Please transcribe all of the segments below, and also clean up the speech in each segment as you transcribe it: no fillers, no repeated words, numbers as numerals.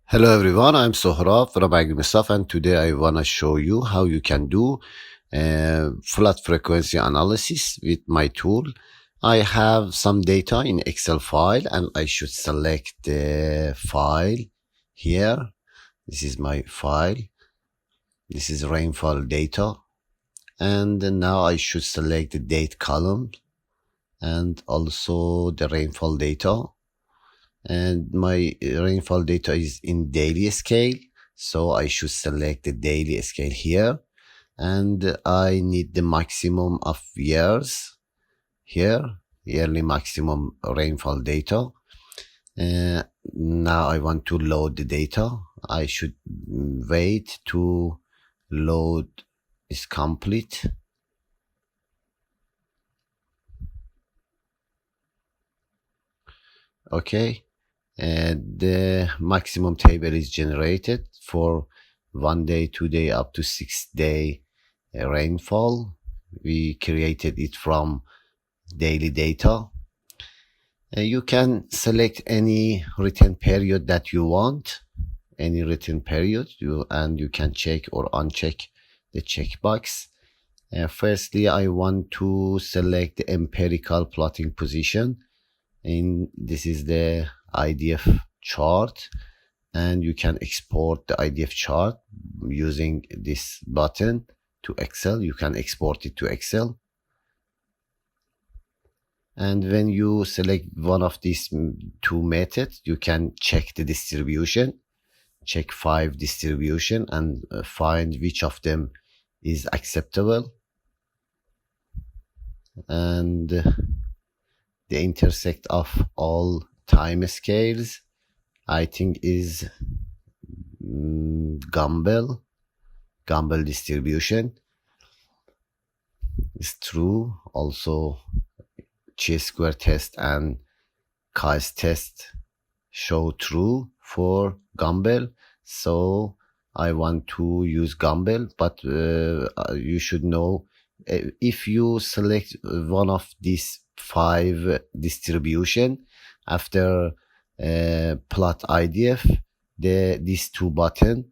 Hello everyone, I'm Sohrab from Agrimistaf, and today I want to show you how you can do flood frequency analysis with my tool. I have some data in Excel file and I should select the file here. This is my file. This is rainfall data, and now I should select the date column and also the rainfall data. And my rainfall data is in daily scale, so I should select the daily scale here, and I need the maximum of years here, yearly maximum rainfall data. Now I want to load the data. I should wait to load is complete. Okay. The maximum table is generated for 1 day, 2 day, up to 6 day rainfall. We created it from daily data. You can select any written period that you want, any written period, and you can check or uncheck the checkbox. Firstly, I want to select the empirical plotting position. This is the IDF chart, and you can export the IDF chart using this button to Excel. You can export it to Excel, and when you select one of these two methods, you can check the distribution, check 5 distribution, and find which of them is acceptable. And the intersect of all time scales, I think, is Gumbel distribution is true. Also, chi-square test and chi-test show true for Gumbel, so I want to use Gumbel. But you should know, if you select one of these 5 distribution after plot IDF, these 2 button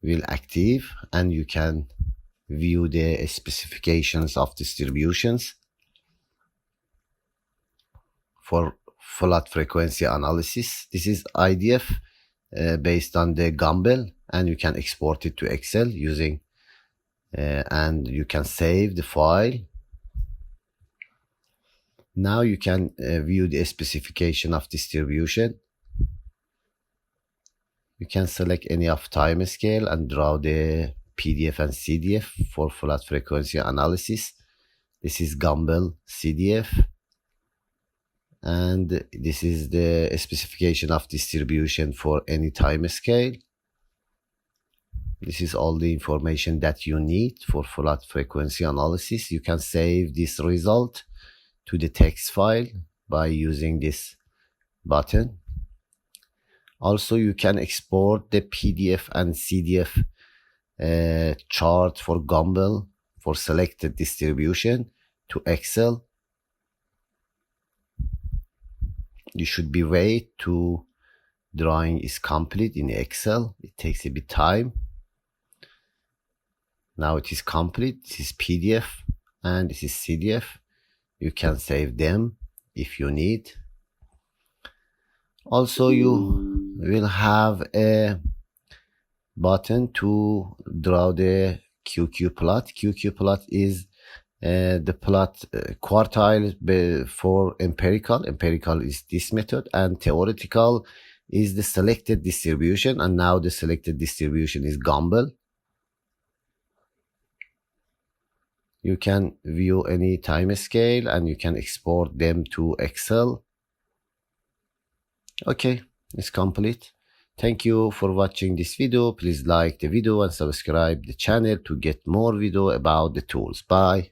will active, and you can view the specifications of distributions for flood frequency analysis. This is IDF based on the Gumbel, and you can export it to Excel using and you can save the file. Now you can view the specification of distribution. You can select any of time scale and draw the PDF and CDF for flood frequency analysis. This is Gumbel CDF, and this is the specification of distribution for any time scale. This is all the information that you need for flood frequency analysis. You can save this result to the text file by using this button. Also, you can export the PDF and CDF chart for Gumbel for selected distribution to Excel. You should be wait to drawing is complete in Excel. It takes a bit time. Now it is complete. This is PDF and this is CDF. You can save them if you need. Also, you will have a button to draw the QQ plot. QQ plot is the plot quartile for empirical. Empirical is this method, and theoretical is the selected distribution, and now the selected distribution is Gumbel. You can view any time scale and you can export them to Excel. Okay, it's complete. Thank you for watching this video. Please like the video and subscribe the channel to get more video about the tools. Bye.